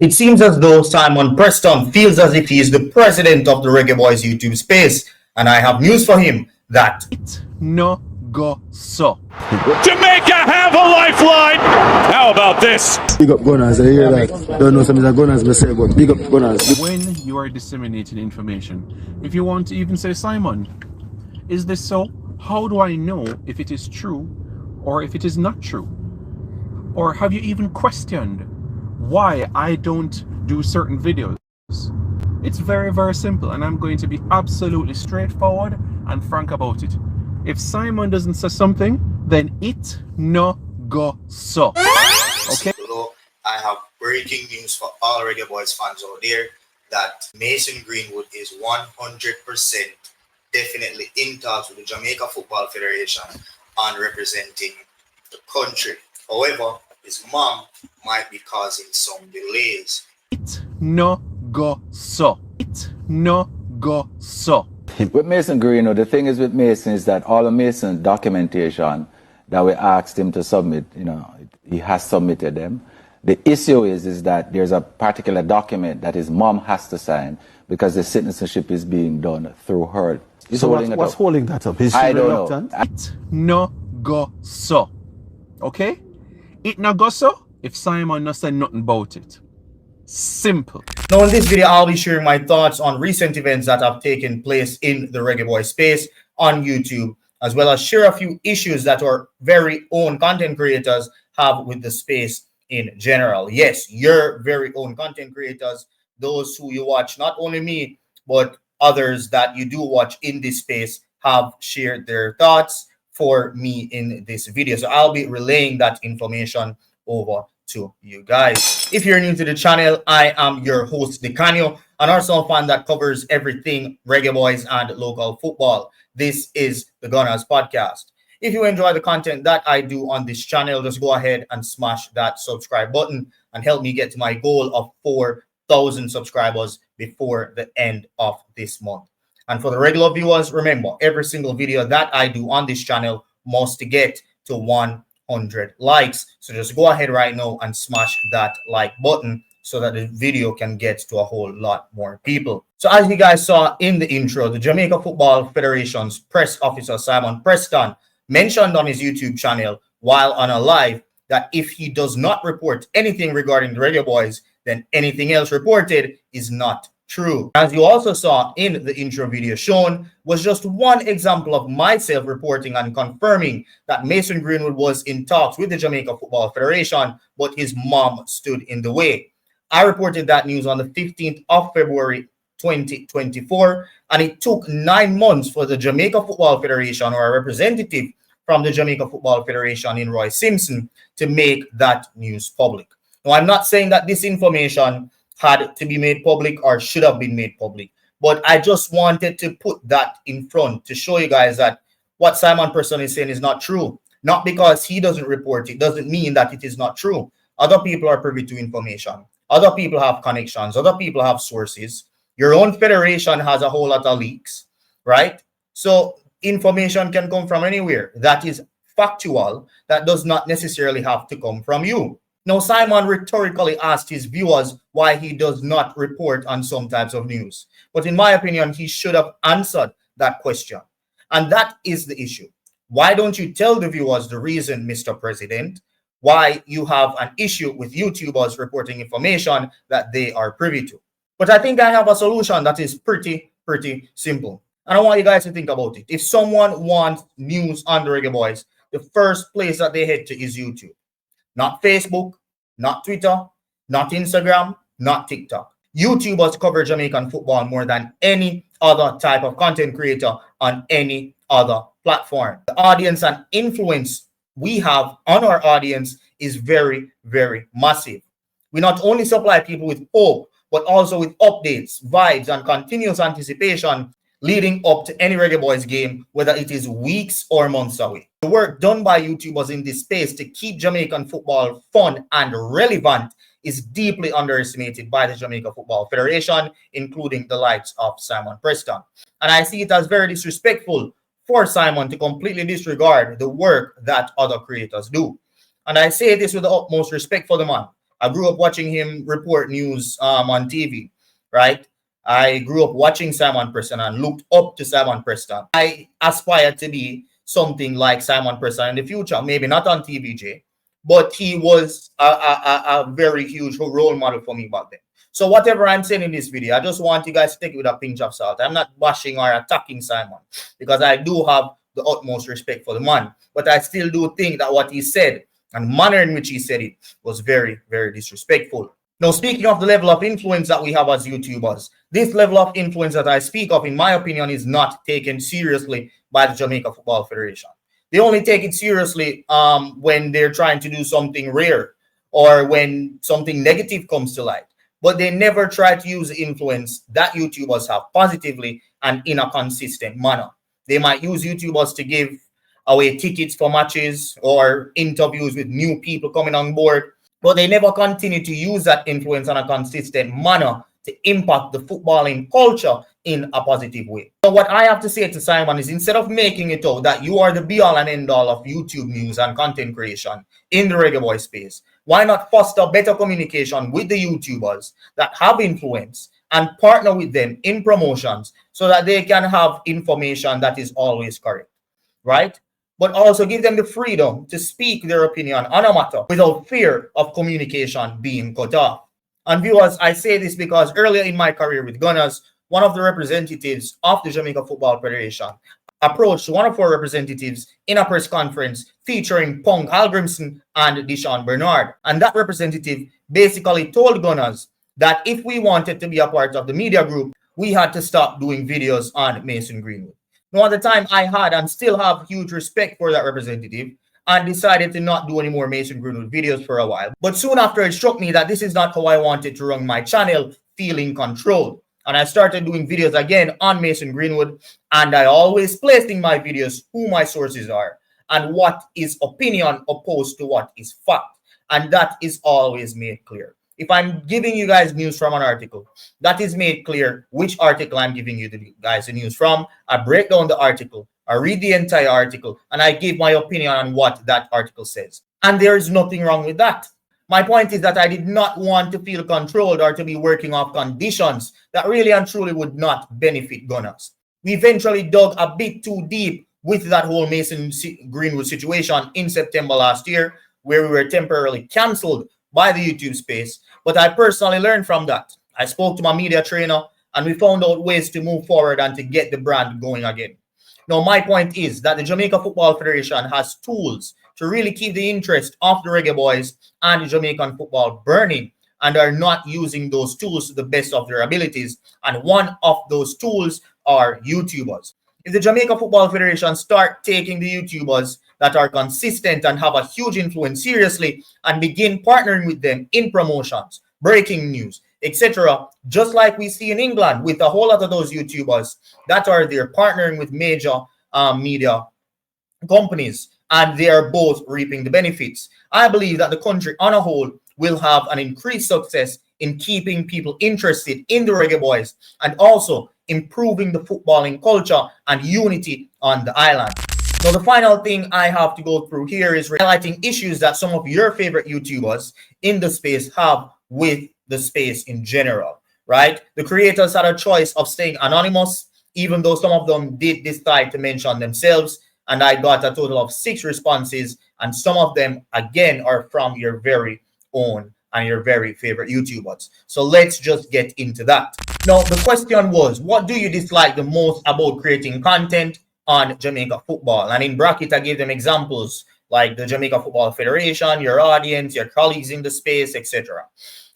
It seems as though Simon Preston feels as if he is the president of the Reggae Boyz YouTube space, and I have news for him that it no go so. Jamaica have a lifeline. How about this? Big up Gunnaz, I hear that. Don't know something that Gunnaz will say, but big up Gunnaz. When you are disseminating information, if you want to even say, Simon, is this so? How do I know if it is true or if it is not true? Or have you even questioned why I don't do certain videos? It's very, very simple, and I'm going to be absolutely straightforward and frank about it. If Simon doesn't say something, then it no go so. Okay? I have breaking news for all Reggae Boyz fans out there that Mason Greenwood is 100% definitely in talks with the Jamaica Football Federation on representing the country. However, his mom might be causing some delays. It no go so. It no go so. With Mason Greenwood, the thing is with Mason is that all of Mason's documentation that we asked him to submit, he has submitted them. The issue is that there's a particular document that his mom has to sign because the citizenship is being done through her. So what's holding that up? Is she I don't reluctant? know. It no go so. Okay? It no go so if Simon no say nothing about it. Simple. Now in this video, I'll be sharing my thoughts on recent events that have taken place in the Reggae Boyz space on YouTube, as well as share a few issues that our very own content creators have with the space in general. Yes, your very own content creators, those who you watch, not only me, but others that you do watch in this space have shared their thoughts for me in this video. So I'll be relaying that information over to you guys. If you're new to the channel, I am your host Dicanio, an Arsenal fan that covers everything Reggae Boyz and local football. This is the Gunnaz podcast. If you enjoy the content that I do on this channel, just go ahead and smash that subscribe button and help me get to my goal of 4,000 subscribers before the end of this month. And for the regular viewers, remember, every single video that I do on this channel must get to 100 likes. So just go ahead right now and smash that like button so that the video can get to a whole lot more people. So as you guys saw in the intro, the Jamaica Football Federation's press officer Simon Preston mentioned on his YouTube channel while on a live that if he does not report anything regarding the Reggae Boyz, then anything else reported is not true. As you also saw in the intro video shown was just one example of myself reporting and confirming that Mason Greenwood was in talks with the Jamaica Football Federation, but his mom stood in the way. I reported that news on the 15th of February 2024, and it took 9 months for the Jamaica Football Federation or a representative from the Jamaica Football Federation in Roy Simpson to make that news public. Now, I'm not saying that this information had to be made public or should have been made public, but I just wanted to put that in front to show you guys that what Simon Preston is saying is not true. Not because he doesn't report it doesn't mean that it is not true. Other people are privy to information. Other people have connections. Other people have sources. Your own federation has a whole lot of leaks, right? So information can come from anywhere. That is factual. That does not necessarily have to come from you. Now, Simon rhetorically asked his viewers why he does not report on some types of news. But in my opinion, he should have answered that question. And that is the issue. Why don't you tell the viewers the reason, Mr. President, why you have an issue with YouTubers reporting information that they are privy to? But I think I have a solution that is pretty simple. And I want you guys to think about it. If someone wants news on the Reggae Boyz, the first place that they head to is YouTube. Not Facebook, not Twitter, not Instagram, not TikTok. YouTubers cover Jamaican football more than any other type of content creator on any other platform. The audience and influence we have on our audience is very massive. We not only supply people with hope, but also with updates, vibes, and continuous anticipation leading up to any Reggae Boyz game, whether it is weeks or months away. The work done by YouTubers in this space to keep Jamaican football fun and relevant is deeply underestimated by the Jamaica Football Federation, including the likes of Simon Preston. And I see it as very disrespectful for Simon to completely disregard the work that other creators do. And I say this with the utmost respect for the man. I grew up watching him report news on TV, right? I grew up watching Simon Preston and looked up to Simon Preston. I aspire to be something like Simon Preston in the future, maybe not on TVJ, but he was a very huge role model for me back then. So whatever I'm saying in this video, I just want you guys to take it with a pinch of salt. I'm not bashing or attacking Simon because I do have the utmost respect for the man, but I still do think that what he said and manner in which he said it was very, very disrespectful. Now, speaking of the level of influence that we have as YouTubers, this level of influence that I speak of, in my opinion, is not taken seriously by the Jamaica Football Federation. They only take it seriously when they're trying to do something rare or when something negative comes to light. But they never try to use the influence that YouTubers have positively and in a consistent manner. They might use YouTubers to give away tickets for matches or interviews with new people coming on board, but they never continue to use that influence in a consistent manner to impact the footballing culture in a positive way. So what I have to say to Simon is, instead of making it out that you are the be-all and end-all of YouTube news and content creation in the Reggae Boyz space, why not foster better communication with the YouTubers that have influence and partner with them in promotions so that they can have information that is always correct, right? But also give them the freedom to speak their opinion on a matter without fear of communication being cut off. And viewers, I say this because earlier in my career with Gunnaz, one of the representatives of the Jamaica Football Federation approached one of our representatives in a press conference featuring Pong Halgrimson and Deshaun Bernard. And that representative basically told Gunnaz that if we wanted to be a part of the media group, we had to stop doing videos on Mason Greenwood. Now, at the time, I had and still have huge respect for that representative and decided to not do any more Mason Greenwood videos for a while. But soon after, it struck me that this is not how I wanted to run my channel, feeling controlled. And I started doing videos again on Mason Greenwood, and I always placed in my videos who my sources are and what is opinion opposed to what is fact. And that is always made clear. If I'm giving you guys news from an article, that is made clear which article I'm giving you guys the news from. I break down the article, I read the entire article, and I give my opinion on what that article says. And there is nothing wrong with that. My point is that I did not want to feel controlled or to be working off conditions that really and truly would not benefit Gunnaz. We eventually dug a bit too deep with that whole Mason Greenwood situation in September last year, where we were temporarily cancelled by the YouTube space. But I personally learned from that. I spoke to my media trainer and we found out ways to move forward and to get the brand going again. Now, my point is that the Jamaica Football Federation has tools to really keep the interest of the Reggae Boyz and the Jamaican football burning, and are not using those tools to the best of their abilities. And one of those tools are YouTubers. If the Jamaica Football Federation start taking the YouTubers that are consistent and have a huge influence seriously and begin partnering with them in promotions, breaking news, etc., just like we see in England with a whole lot of those YouTubers that are there partnering with major media companies, and they are both reaping the benefits. I believe that the country on a whole will have an increased success in keeping people interested in the Reggae Boyz and also improving the footballing culture and unity on the island. Now, the final thing I have to go through here is highlighting issues that some of your favorite YouTubers in the space have with the space in general, right? The creators had a choice of staying anonymous, even though some of them did decide to mention themselves, and I got a total of 6 responses, and some of them, again, are from your very own and your very favorite YouTubers. So let's just get into that. Now, the question was, what do you dislike the most about creating content on Jamaica football? And in bracket, I gave them examples like the Jamaica Football Federation, your audience, your colleagues in the space, etc.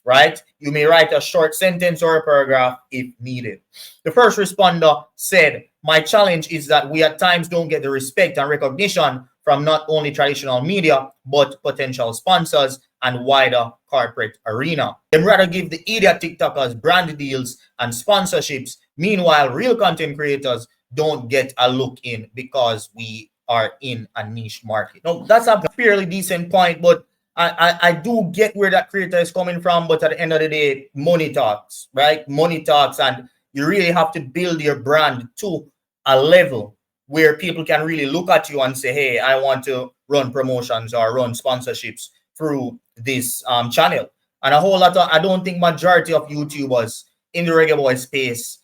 Right? You may write a short sentence or a paragraph if needed. The first responder said, my challenge is that we at times don't get the respect and recognition from not only traditional media, but potential sponsors and wider corporate arena. They'd rather give the idiot TikTokers brand deals and sponsorships. Meanwhile, real content creators don't get a look in because we are in a niche market. Now, that's a fairly decent point, but I do get where that creator is coming from, but at the end of the day, money talks, right? Money talks, and you really have to build your brand to a level where people can really look at you and say, hey, I want to run promotions or run sponsorships through this channel. And a whole lot of, I don't think majority of YouTubers in the Reggae Boy space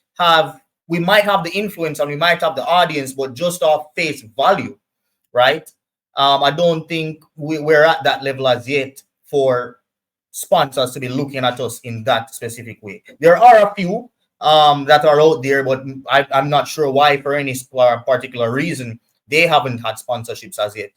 we might have the influence and we might have the audience, but just off face value, right? I don't think we're at that level as yet for sponsors to be looking at us in that specific way. There are a few that are out there, but I'm not sure why, for any particular reason, they haven't had sponsorships as yet.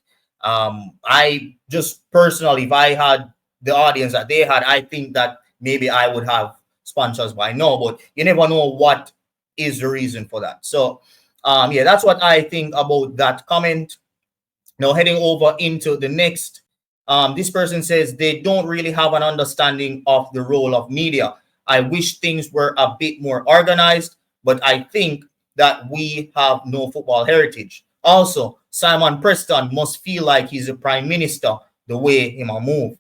I just personally, if I had the audience that they had, I think that maybe I would have sponsors by now, but you never know what is the reason for that. So yeah, that's what I think about that comment. Now heading over into the next, this person says they don't really have an understanding of the role of media. I wish things were a bit more organized, but I think that we have no football heritage. Also, Simon Preston must feel like he's a prime minister the way he move.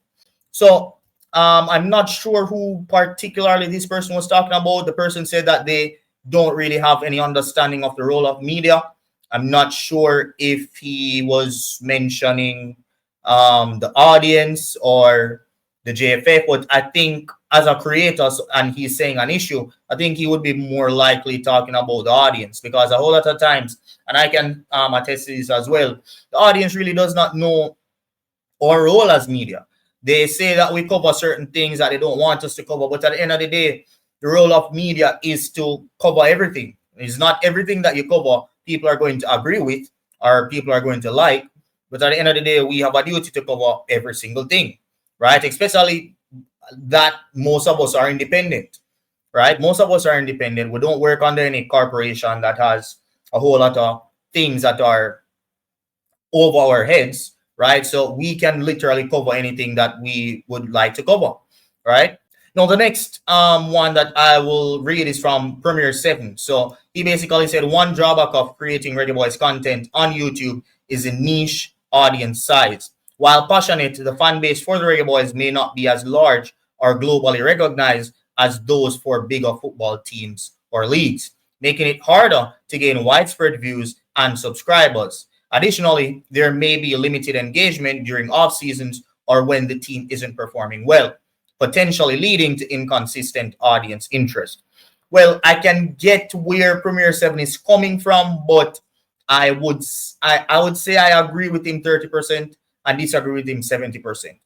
So I'm not sure who particularly this person was talking about. The person said that they don't really have any understanding of the role of media. I'm not sure if he was mentioning the audience or the JFF, but I think as a creator, and he's saying an issue, I think he would be more likely talking about the audience, because a whole lot of times, and I can attest to this as well, the audience really does not know our role as media. They say that we cover certain things that they don't want us to cover, but at the end of the day, the role of media is to cover everything. It's not everything that you cover people are going to agree with or people are going to like, but at the end of the day, we have a duty to cover every single thing, right? Especially that most of us are independent, right? Most of us are independent. We don't work under any corporation that has a whole lot of things that are over our heads, right? So we can literally cover anything that we would like to cover, right? Now, the next one that I will read is from Premier 7. So he basically said, one drawback of creating Reggae Boyz content on YouTube is a niche audience size. While passionate, the fan base for the Reggae Boyz may not be as large or globally recognized as those for bigger football teams or leagues, making it harder to gain widespread views and subscribers. Additionally, there may be limited engagement during off seasons or when the team isn't performing well, potentially leading to inconsistent audience interest. Well, I can get where Premier 7 is coming from, but I would say I agree with him 30% and disagree with him 70%.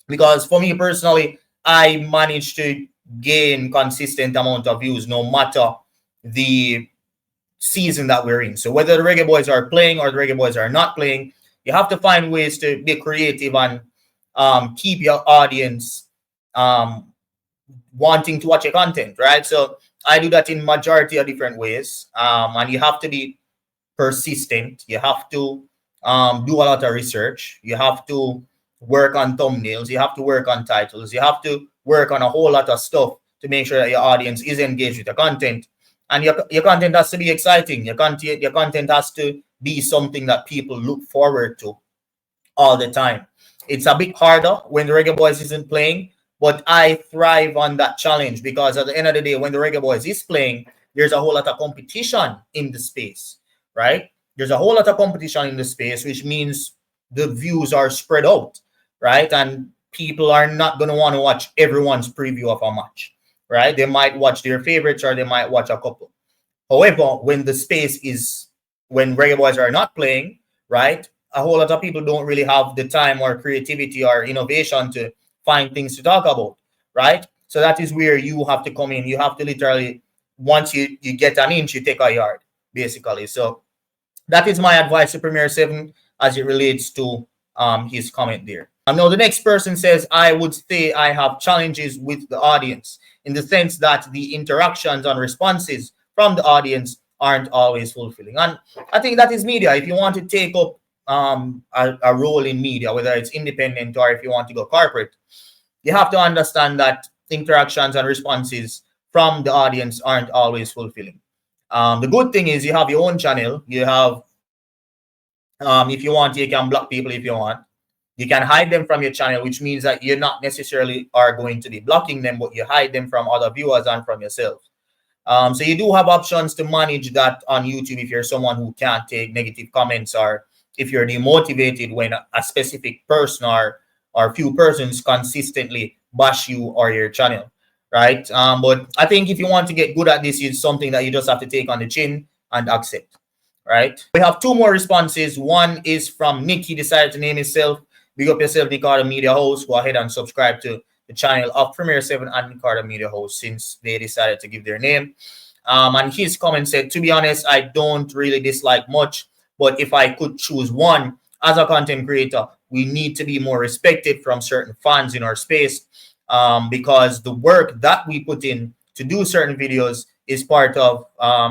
Because for me personally, I managed to gain consistent amount of views no matter the season that we're in. So whether the Reggae Boyz are playing or the Reggae Boyz are not playing, you have to find ways to be creative and keep your audience wanting to watch your content, right? So I do that in majority of different ways, and you have to be persistent. You have to do a lot of research. You have to work on thumbnails. You have to work on titles. You have to work on a whole lot of stuff to make sure that your audience is engaged with your content. And your content has to be exciting. Your content has to be something that people look forward to all the time. It's a bit harder when the Reggae Boyz isn't playing, but I thrive on that challenge because at the end of the day, when the Reggae Boyz is playing, there's a whole lot of competition in the space, right? There's a whole lot of competition in the space, which means the views are spread out, right? And people are not going to want to watch everyone's preview of a match, right? They might watch their favorites or they might watch a couple. However, when Reggae Boyz are not playing, right, a whole lot of people don't really have the time or creativity or innovation to find things to talk about, right? So that is where you have to come in. You have to literally, once you get an inch, you take a yard, basically. So that is my advice to Premier 7 as it relates to his comment there. Now, the next person says, I would say I have challenges with the audience in the sense that the interactions and responses from the audience aren't always fulfilling. And I think that is media. If you want to take up a role in media, whether it's independent or if you want to go corporate, you have to understand that interactions and responses from the audience aren't always fulfilling. The good thing is you have your own channel. You have, if you want, you can block people if you want. You can hide them from your channel, which means that you're not necessarily are going to be blocking them, but you hide them from other viewers and from yourself. So you do have options to manage that on YouTube if you're someone who can't take negative comments or if you're demotivated when a specific person or few persons consistently bash you or your channel, right? But I think if you want to get good at this, it's something that you just have to take on the chin and accept, right? We have 2 more responses. One is from Nick. He decided to name himself. Big up yourself, Nicardo Media Host. Go ahead and subscribe to the channel of Premier 7 and Nicardo Media Host since they decided to give their name. And his comment said, to be honest, I don't really dislike much, but if I could choose one as a content creator, we need to be more respected from certain fans in our space, because the work that we put in to do certain videos is part of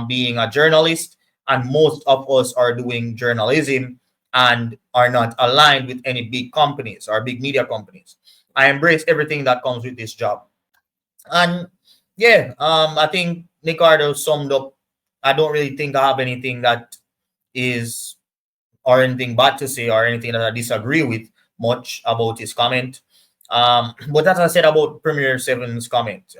being a journalist, and most of us are doing journalism and are not aligned with any big companies or big media companies. I embrace everything that comes with this job. And yeah, I think Ricardo summed up. I don't really think I have anything that is or anything bad to say or anything that I disagree with much about his comment. But as I said about Premier 7's comment,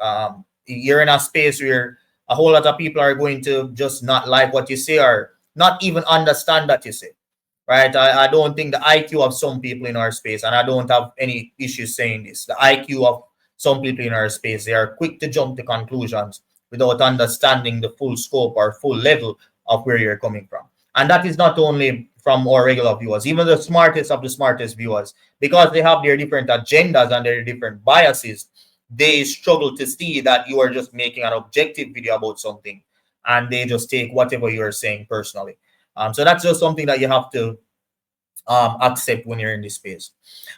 you're in a space where a whole lot of people are going to just not like what you say or not even understand that you say, right? I don't think the IQ of some people in our space, and I don't have any issues saying this, the IQ of some people in our space, they are quick to jump to conclusions without understanding the full scope or full level of where you're coming from. And that is not only from our regular viewers, even the smartest of the smartest viewers, because they have their different agendas and their different biases, they struggle to see that you are just making an objective video about something, and they just take whatever you're saying personally. So that's just something that you have to accept when you're in this space.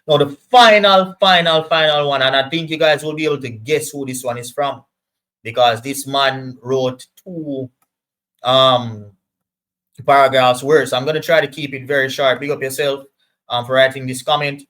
Now, the final one, and I think you guys will be able to guess who this one is from, because this man wrote 2 paragraphs words. I'm going to try to keep it very short. Big up yourself for writing this comment.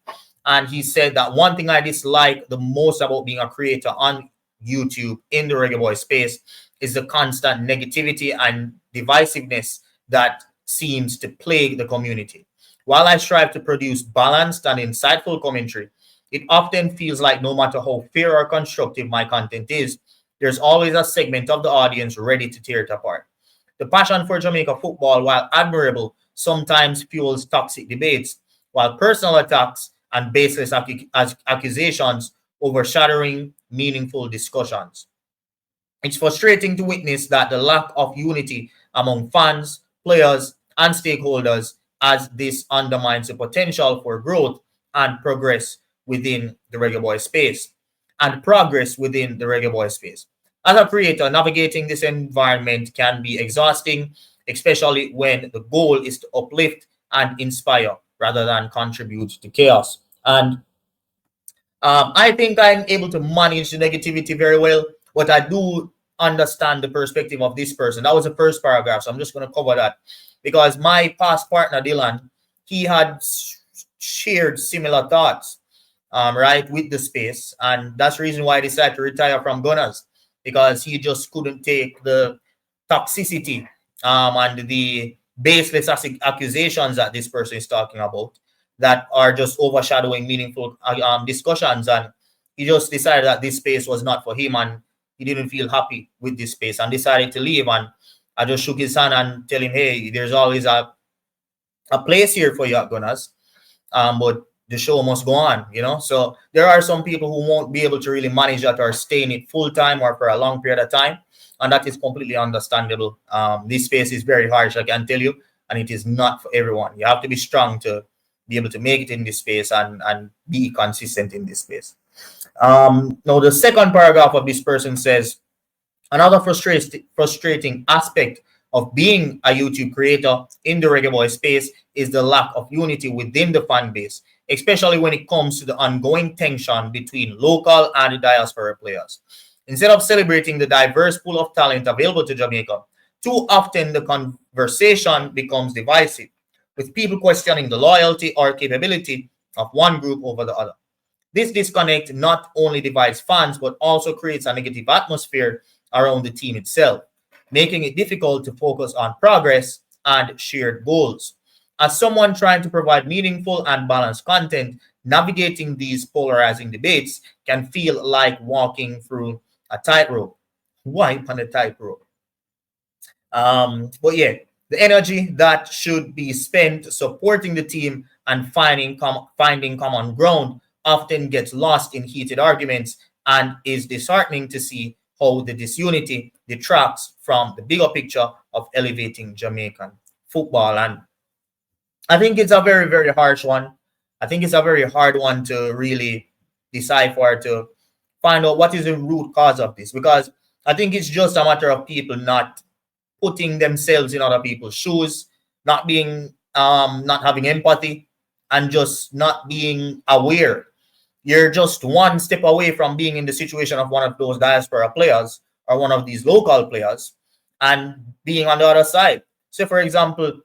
And he said that one thing I dislike the most about being a creator on YouTube in the Reggae Boyz space is the constant negativity and divisiveness that seems to plague the community. While I strive to produce balanced and insightful commentary, it often feels like no matter how fair or constructive my content is, there's always a segment of the audience ready to tear it apart. The passion for Jamaica football, while admirable, sometimes fuels toxic debates, while personal attacks and baseless accusations overshadowing meaningful discussions. It's frustrating to witness that the lack of unity among fans, players, and stakeholders, as this undermines the potential for growth and progress within the Reggae Boyz space. As a creator, navigating this environment can be exhausting, especially when the goal is to uplift and inspire rather than contribute to chaos. And I think I'm able to manage the negativity very well, but I do understand the perspective of this person. That was the first paragraph, so I'm just going to cover that, because my past partner, Dylan, he had shared similar thoughts, right, with the space, and that's the reason why I decided to retire from Gunnaz, because he just couldn't take the toxicity and the baseless accusations that this person is talking about that are just overshadowing meaningful discussions. And he just decided that this space was not for him, and he didn't feel happy with this space and decided to leave. And I just shook his hand and tell him, hey, there's always a place here for you at Gunnaz, but the show must go on, you know. So there are some people who won't be able to really manage that or stay in it full time or for a long period of time, and that is completely understandable. This space is very harsh, I can tell you, and it is not for everyone. You have to be strong to be able to make it in this space and be consistent in this space. Now, the second paragraph of this person says, another frustrating aspect of being a YouTube creator in the Reggae Boyz space is the lack of unity within the fan base, especially when it comes to the ongoing tension between local and diaspora players. Instead of celebrating the diverse pool of talent available to Jamaica, too often the conversation becomes divisive, with people questioning the loyalty or capability of one group over the other. This disconnect not only divides fans, but also creates a negative atmosphere around the team itself, making it difficult to focus on progress and shared goals. As someone trying to provide meaningful and balanced content, navigating these polarizing debates can feel like walking through a tightrope. Wipe on a tightrope. But yeah, the energy that should be spent supporting the team and finding common ground often gets lost in heated arguments and is disheartening to see how the disunity detracts from the bigger picture of elevating Jamaican football. And I think it's a very, very harsh one. I think it's a very hard one to really decipher, to find out what is the root cause of this, because I think it's just a matter of people not putting themselves in other people's shoes, not being, not having empathy, and just not being aware. You're just one step away from being in the situation of one of those diaspora players or one of these local players and being on the other side. So, for example,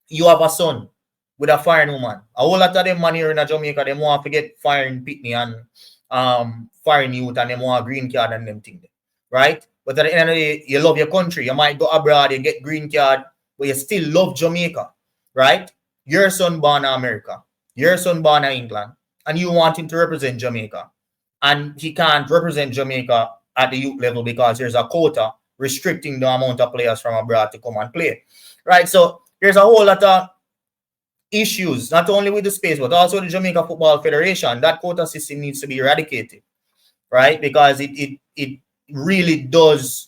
you have a son with a foreign woman. A whole lot of them man here in Jamaica, they want to get foreign pitney and foreign youth, and they want a green card and them things, right? But at the end of the day, you love your country. You might go abroad, you get green card, but you still love Jamaica, right? Your son born in America, your son born in England, and you want him to represent Jamaica. And he can't represent Jamaica at the youth level because there's a quota restricting the amount of players from abroad to come and play, right? So there's a whole lot of issues, not only with the space, but also the Jamaica Football Federation. That quota system needs to be eradicated, right? Because it really does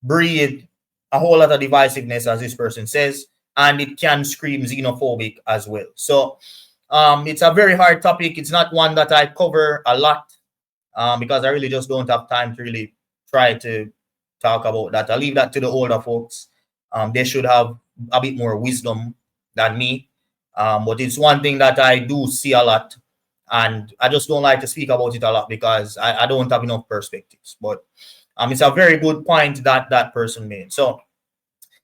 breed a whole lot of divisiveness, as this person says, and it can scream xenophobic as well. So it's a very hard topic. It's not one that I cover a lot because I really just don't have time to really try to talk about that. I leave that to the older folks. They should have a bit more wisdom than me. But it's one thing that I do see a lot, and I just don't like to speak about it a lot because I don't have enough perspectives. But it's a very good point that that person made. So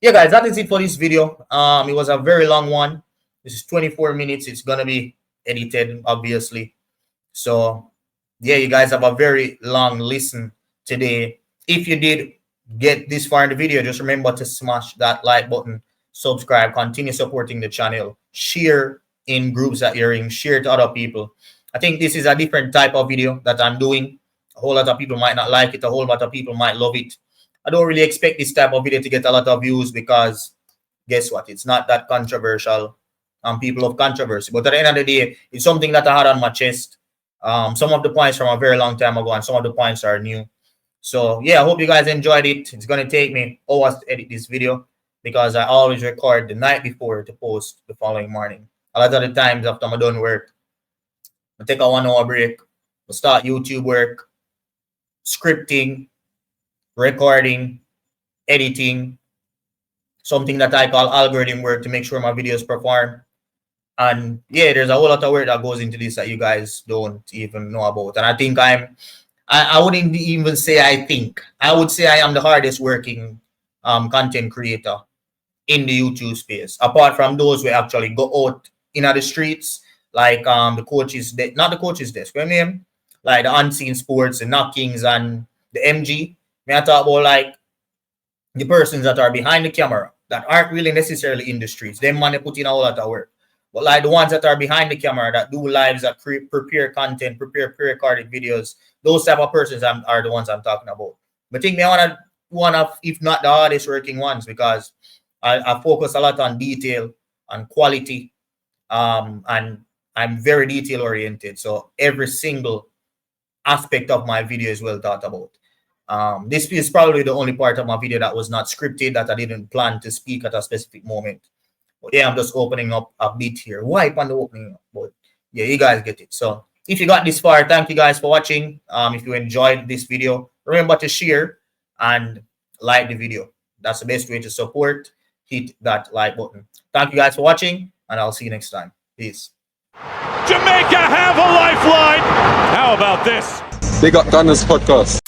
yeah, guys, that is it for this video. It was a very long one. This is 24 minutes. It's gonna be edited, obviously. So yeah, you guys have a very long listen today. If you did get this far in the video, just remember to smash that like button, subscribe, continue supporting the channel, share in groups that you're in, share to other people. I think this is a different type of video that I'm doing. A whole lot of people might not like it, a whole lot of people might love it. I don't really expect this type of video to get a lot of views because guess what? It's not that controversial. People love controversy. But at the end of the day, it's something that I had on my chest. Some of the points from a very long time ago, and some of the points are new. So yeah, I hope you guys enjoyed it. It's going to take me hours to edit this video because I always record the night before to post the following morning. A lot of the times after I'm done work, I take a 1 hour break, I start YouTube work, scripting, recording, editing, something that I call algorithm work to make sure my videos perform. And yeah, there's a whole lot of work that goes into this that you guys don't even know about. And I think I wouldn't even say I would say I am the hardest working content creator in the YouTube space, apart from those who actually go out in the streets, like the coaches, not the coaches desk, what I mean? Like the unseen sports, the knockings, and the MG. May I talk about like the persons that are behind the camera that aren't really necessarily in the streets. Them man, they put in a whole lot of work. But like the ones that are behind the camera that do lives, that prepare content, prepare pre-recorded videos, those type of persons are the ones I'm talking about. But I think they one of, if not the hardest working ones, because I focus a lot on detail, on quality, and I'm very detail oriented. So every single aspect of my video is well thought about. This is probably the only part of my video that was not scripted, that I didn't plan to speak at a specific moment. But yeah, I'm just opening up a bit here. Wipe on the opening up. But yeah, you guys get it. So if you got this far, thank you guys for watching. If you enjoyed this video, remember to share and like the video. That's the best way to support. Hit that like button. Thank you guys for watching, and I'll see you next time. Peace. Jamaica have a lifeline. How about this? They got Gunnaz podcast.